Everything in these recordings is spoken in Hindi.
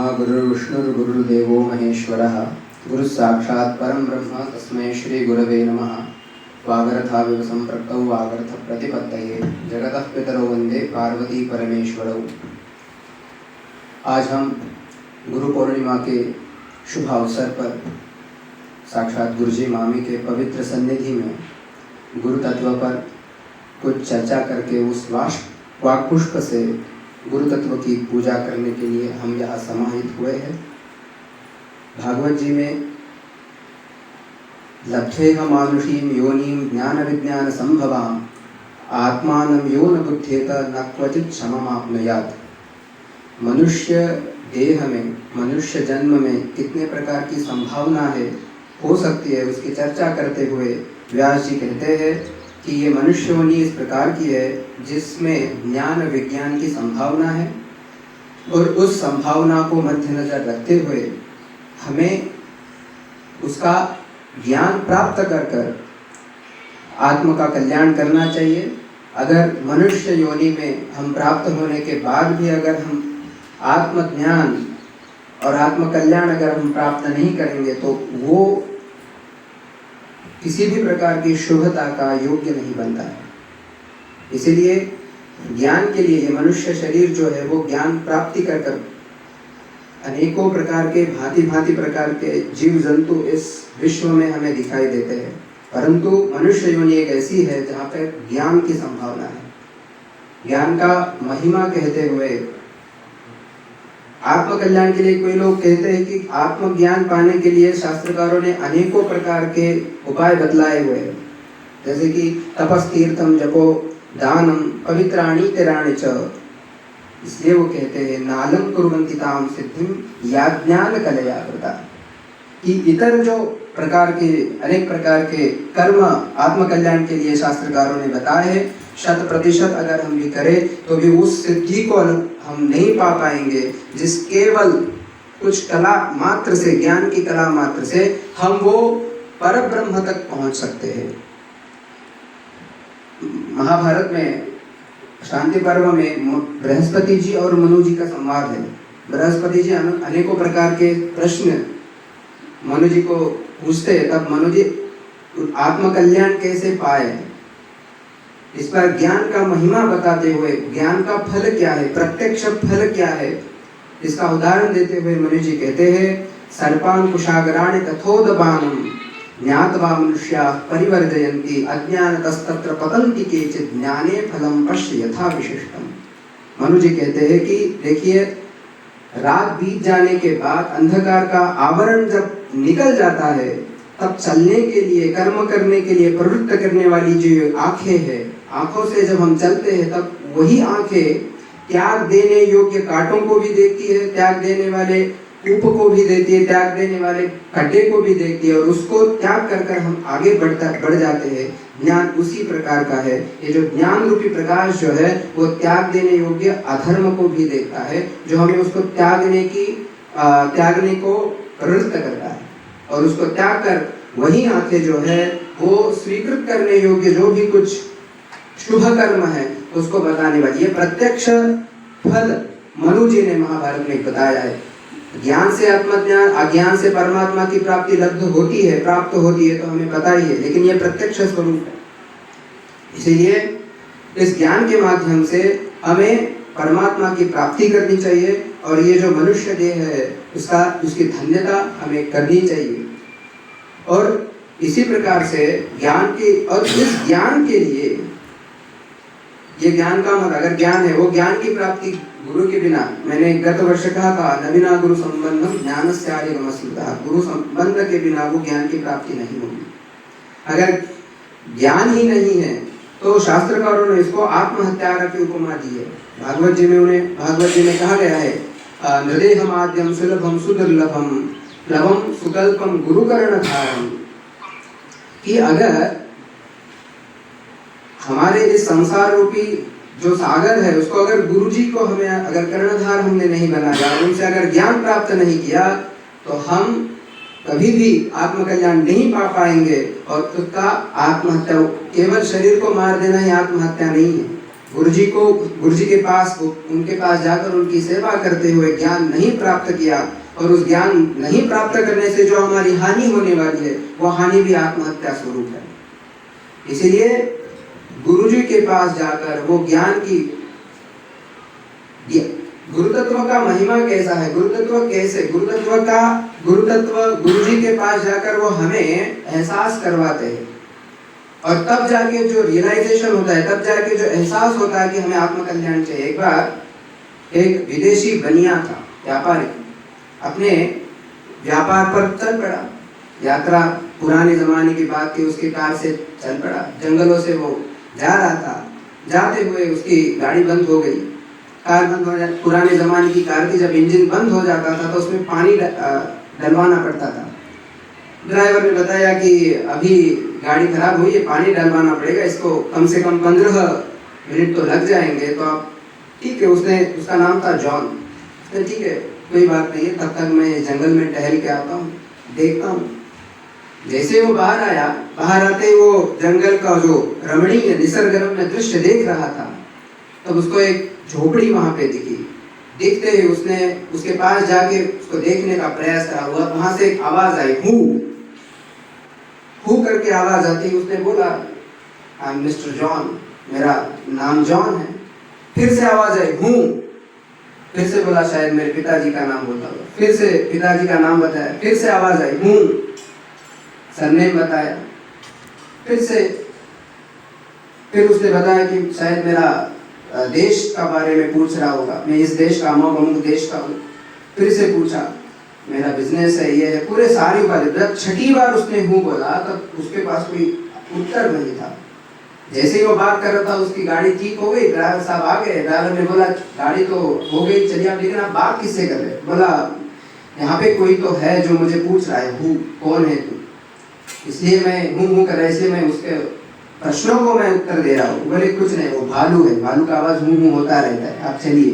ब्रह्मा गुरुर्विष्णुर्गुरुर्देवो महेश्वरः गुरुः साक्षात् परं ब्रह्म तस्मै श्री गुरवे नमः। वागर्थाविव सम्पृक्तौ वागर्थप्रतिपत्तये जगतः पितरौ वन्दे पार्वती परमेश्वरौ। आज हम गुरु पूर्णिमा के शुभ अवसर पर साक्षात गुरुजी मामी के पवित्र सन्निधि में गुरु तत्व पर कुछ चर्चा करके उस वाक्पुष्प से गुरु तत्व की पूजा करने के लिए हम यहाँ समाहित हुए हैं। भागवत जी में लब्धेह मानुषीं योनिं ज्ञान विज्ञान संभवाम आत्मानं यो न बुध्येत न क्वचित् क्षममाप्नुयात्। मनुष्य देह में, मनुष्य जन्म में कितने प्रकार की संभावना है हो सकती है, उसकी चर्चा करते हुए व्यास जी कहते हैं कि ये मनुष्य योनि इस प्रकार की है जिसमें ज्ञान विज्ञान की संभावना है और उस संभावना को मद्देनजर रखते हुए हमें उसका ज्ञान प्राप्त कर कर आत्मा का कल्याण करना चाहिए। अगर मनुष्य योनि में हम प्राप्त होने के बाद भी अगर हम आत्मज्ञान और आत्म कल्याण अगर हम प्राप्त नहीं करेंगे तो वो किसी भी प्रकार की शुभता का योग्य नहीं बनता है। इसीलिए ज्ञान के लिए ये मनुष्य शरीर जो है वो ज्ञान प्राप्ति कर कर अनेकों प्रकार के भांति भांति प्रकार के जीव जंतु इस विश्व में हमें दिखाई देते हैं, परंतु मनुष्य योनि एक ऐसी है जहाँ पे ज्ञान की संभावना है। ज्ञान का महिमा कहते हुए आत्म कल्याण के लिए कोई लोग कहते हैं कि आत्मज्ञान पाने के लिए शास्त्रकारों ने अनेकों प्रकार के उपाय बतलाए हुए हैं, जैसे कि तपस तीर्थम जपो दानम पवित्राणि तिराणि च। इसलिए वो कहते हैं नालम कुर्वन्ति ताम सिद्धिम याज्ञान कलया कृता, कि इतर जो प्रकार के अनेक प्रकार के कर्म आत्म कल्याण के लिए शास्त्रकारों ने बताए हैं, 100% अगर हम भी करें तो भी उस सिद्धि को हम नहीं पा पाएंगे जिस केवल कुछ कला मात्र से, ज्ञान की कला मात्र से हम वो पर ब्रह्म तक पहुंच सकते हैं। महाभारत में शांति पर्व में बृहस्पति जी और मनु जी का संवाद है। बृहस्पति जी अनेकों प्रकार के प्रश्न मनु जी को पूछते हैं, तब मनु जी आत्म कल्याण कैसे पाए इस पर ज्ञान का महिमा बताते हुए ज्ञान का फल क्या है, प्रत्यक्ष फल क्या है, इसका उदाहरण देते हुए मनु जी कहते हैं सर्पान कुशाग्राणि तथोदबानम ज्ञात्वा मनुष्याः परिवर्जयन्ति अज्ञानतस्तत्र पतन्ति केचित् ज्ञाने फलं पश्य यथा विशिष्टम। मनु जी कहते हैं कि देखिए, रात बीत जाने के बाद अंधकार का आवरण जब निकल जाता है तब चलने के लिए, कर्म करने के लिए प्रवृत्त करने वाली जो आंखें हैं, आंखों से जब हम चलते हैं तब वही आंखें त्याग देने योग्य कांटों को भी देखती है, त्याग देने वाले कूप को भी देती है, त्याग देने वाले खड्डे को भी देखती है, और उसको त्याग कर कर हम आगे बढ़ जाते हैं। ज्ञान उसी प्रकार का है। ये जो ज्ञान रूपी प्रकाश जो है वो त्याग देने योग्य अधर्म को भी देखता है, जो हमें उसको त्यागने को प्रवृत्त करता है, और उसको त्याग कर वही आंखें जो है वो स्वीकृत करने योग्य जो भी कुछ शुभ कर्म है उसको बताने वाली। ये प्रत्यक्ष फल मनु जी ने महाभारत में बताया है। ज्ञान से आत्मज्ञान, अज्ञान से परमात्मा की प्राप्ति लब्ध होती है, प्राप्त होती है तो हमें पता ही है, लेकिन ये प्रत्यक्ष स्वरूप है। इसीलिए इस ज्ञान के माध्यम से हमें परमात्मा की प्राप्ति करनी चाहिए, और ये जो मनुष्य देह है उसकी धन्यता हमें करनी चाहिए। और इसी प्रकार से ज्ञान की, और इस ज्ञान के लिए, ये ज्ञान का मतलब अगर ज्ञान है वो ज्ञान की प्राप्ति गुरु के बिना, मैंने गत वर्ष कहा था न बिना गुरु संबंधम ज्ञानस्य आर्यगमस्मृतः, गुरु संबंध के बिना वो ज्ञान की प्राप्ति नहीं होगी। अगर ज्ञान ही नहीं है तो शास्त्रकारों ने इसको आत्महत्या की उपमा दी है। भागवत जी में कहा गया है नृदेहमाद्यम सुलभम सुदुर्लभम प्लवम सुकल्पम गुरुकर्णधारम, कि अगर हमारे इस संसार रूपी जो सागर है उसको अगर गुरुजी को हमें अगर कर्णधार हमने नहीं बनाया, उनसे अगर ज्ञान प्राप्त नहीं किया तो हम कभी भी आत्मकल्याण नहीं पा पाएंगे। और खुद का आत्महत्या, केवल शरीर को मार देना ही आत्महत्या नहीं है। गुरु जी के पास उनके पास जाकर उनकी सेवा करते हुए ज्ञान नहीं प्राप्त किया, और उस ज्ञान नहीं प्राप्त करने से जो हमारी हानि होने वाली है, वो हानि भी आत्महत्या स्वरूप है। इसलिए गुरु जी के पास जाकर वो ज्ञान की, गुरु तत्व का महिमा कैसा है, गुरु तत्व कैसे, गुरु तत्व गुरु जी के पास जाकर वो हमें एहसास करवाते हैं, और तब जाके जो रियलाइजेशन होता है, तब जाके जो एहसास होता है कि हमें आत्मकल्याण चाहिए। एक बार एक विदेशी बनिया था, व्यापारी, अपने व्यापार पर चल पड़ा। यात्रा पुराने जमाने की बात थी, उसकी कार से चल पड़ा, जंगलों से वो जा रहा था। जाते हुए उसकी गाड़ी बंद हो गई, कार बंद हो जाती। पुराने जमाने की कार थी, जब इंजन बंद हो जाता था तो उसमें पानी डलवाना पड़ता था। ड्राइवर ने बताया कि अभी गाड़ी खराब हुई है, पानी डलवाना पड़ेगा, इसको कम से कम 15 मिनट तो लग जाएंगे। तो आप ठीक है, उसका नाम था जॉन। तो ठीक है, कोई बात नहीं है, तब तक मैं जंगल में टहल के आता हूँ, देखता हूँ। जैसे वो बाहर आया, बाहर आते ही वो जंगल का जो रमणीय निसर्गरम्य दृश्य देख रहा था, तब उसको एक झोपड़ी वहां पे दिखी। देखते ही उसने उसके पास जाके उसको देखने का प्रयास करा। हुआ वहां से एक आवाज आई, हु करके आवाज आती। उसने बोला, आई एम मिस्टर जॉन, मेरा नाम जॉन है। फिर से आवाज आई, हूँ। फिर से बोला, शायद मेरे पिताजी का नाम बोलता हुआ। फिर से पिताजी का नाम बताया। फिर से आवाज आई, हूँ। सरनेम बताया। फिर उसने बताया कि शायद मेरा देश का बारे में पूछ रहा होगा, मैं इस देश का अमुक देश का हूँ। फिर से पूछा, मेरा बिजनेस है, ये है, पूरे सारी बातें। जब छठी बार उसने हूँ बोला, तब उसके पास कोई उत्तर नहीं था। जैसे ही वो बात कर रहा था, उसकी गाड़ी ठीक हो गई, ड्राइवर साहब आ गए। ड्राइवर ने बोला, गाड़ी तो हो गई, चलिए आप, लेकिन आप बात किससे कर रहे? बोला, यहाँ पे कोई तो है जो मुझे पूछ रहा है, हूँ, कौन है तू? इसलिए मैं हूँ कर रहा है, इसलिए मैं उसके प्रश्नों को मैं उत्तर दे रहा हूँ। बोले, कुछ नहीं, वो भालू है, भालू का आवाज हूँ होता रहता है, आप चलिए।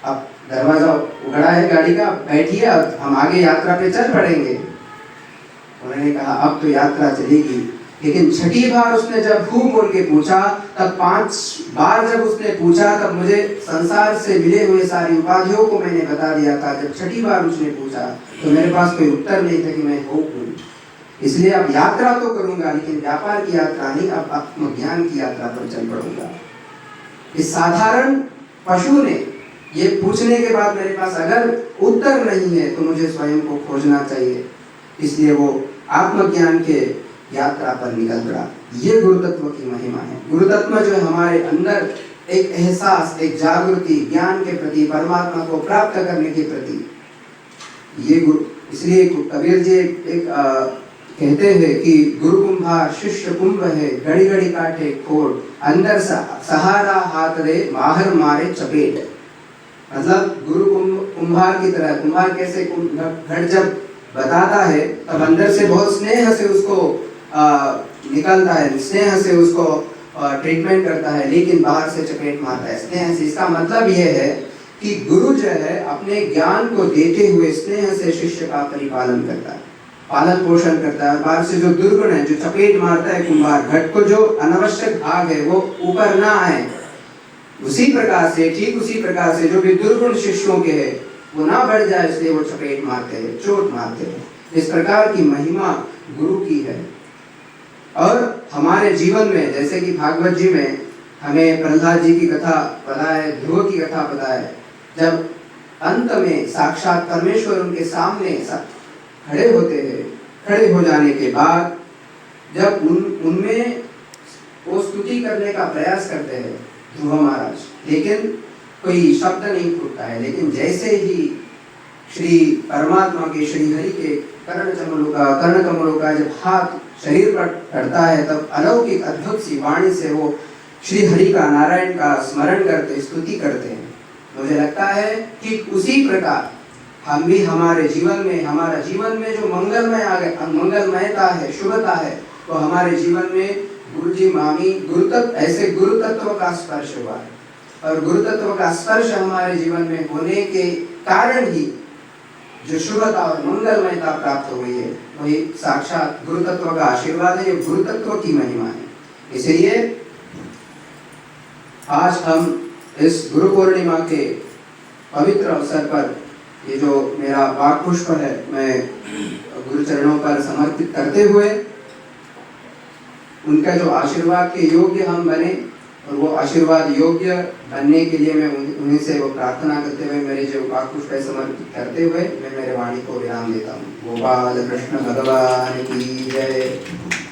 अब दरवाजा उघड़ा है गाड़ी का, बैठिए, अब हम आगे यात्रा पे चल पड़ेंगे। उन्होंने कहा, अब तो यात्रा चलेगी। लेकिन छठी बार उसने जब हूँ बोल के पूछा, तब 5 बार जब उसने पूछा, तब मुझे संसार से मिले हुए सारी उपाधियों को मैंने बता दिया था। जब छठी बार उसने पूछा तो मेरे पास कोई उत्तर नहीं था कि मैं हूँ। इसलिए अब यात्रा तो करूंगा, लेकिन व्यापार की यात्रा नहीं, अब आत्मज्ञान की यात्रा पर चल पड़ूंगा। इस साधारण पशु ने ये पूछने के बाद मेरे पास अगर उत्तर नहीं है तो मुझे स्वयं को खोजना चाहिए। इसलिए वो आत्मज्ञान के यात्रा पर निकल पड़ा। ये गुरु तत्व की महिमा है। गुरु तत्व जो है हमारे अंदर एक एहसास, एक जागृति, ज्ञान के प्रति, परमात्मा को प्राप्त करने के प्रति, ये गुरु। इसलिए कबीर जी एक कहते हैं कि गुरु कुंभार शिष्य कुंभ है, घड़ी घड़ी काटे खोड़, अंदर सहारा हाथ दे, बाहर मारे चपेट। मतलब गुरु कुंभार की तरह, कुंभार कैसे घट जब बताता है तब अंदर से बहुत स्नेह से उसको निकलता है, स्नेह से उसको ट्रीटमेंट करता है, लेकिन बाहर से चपेट मारता है स्नेह से। इसका मतलब यह है कि गुरु जो है अपने ज्ञान को देते हुए स्नेह से शिष्य का परिपालन करता है, पालन पोषण करता है। बाहर से जो दुर्गुण है, जो चपेट मारता है कुंभार, घट को जो अनावश्यक भाग है वो ऊपर ना आए, उसी प्रकार से, ठीक उसी प्रकार से जो भी दुर्गुण शिष्यों के है वो ना बढ़ जाए, इसलिए वो चपेट मारते हैं, चोट मारते हैं। इस प्रकार की महिमा गुरु की है। और हमारे जीवन में, जैसे कि भागवत जी में हमें प्रहलाद जी की कथा पता है, ध्रुव की कथा पता है, जब अंत में साक्षात परमेश्वर उनके सामने खड़े होते हैं, खड़े हो जाने के बाद जब उनमें वो स्तुति करने का प्रयास करते हैं ध्रुव महाराज, लेकिन कोई शब्द नहीं फूटता है। लेकिन जैसे ही श्री परमात्मा के, श्री हरि के कर्ण कमलों का जब हाथ शरीर पर पड़ता है, तब अलौकिक अद्भुत सी वाणी से वो श्री हरि का, नारायण का स्मरण करते, स्तुति करते हैं। मुझे लगता है कि उसी प्रकार हम भी हमारे जीवन में, हमारा जीवन में जो मंगलमयता है, शुभता है, तो हमारे जीवन में गुरु जी मामी ऐसे गुरु तत्व का स्पर्श हुआ है। और गुरु तत्व का स्पर्श हमारे जीवन में होने के कारण ही जो शुभता और मंगलमयता प्राप्त हुई है, वही साक्षात गुरु तत्व का आशीर्वाद है, ये गुरु तत्व की महिमा है। इसलिए आज हम इस गुरु पूर्णिमा के पवित्र अवसर पर ये जो मेरा वाक पुष्प है मैं गुरु चरणों पर समर्पित करते हुए उनका जो आशीर्वाद के योग्य हम बने और वो आशीर्वाद योग्य बनने के लिए मैं उन्हीं से वो प्रार्थना करते हुए मेरे जो वाक पुष्प है समर्पित करते हुए मैं मेरे वाणी को विराम देता हूँ। गोपाल कृष्ण भगवान की जय।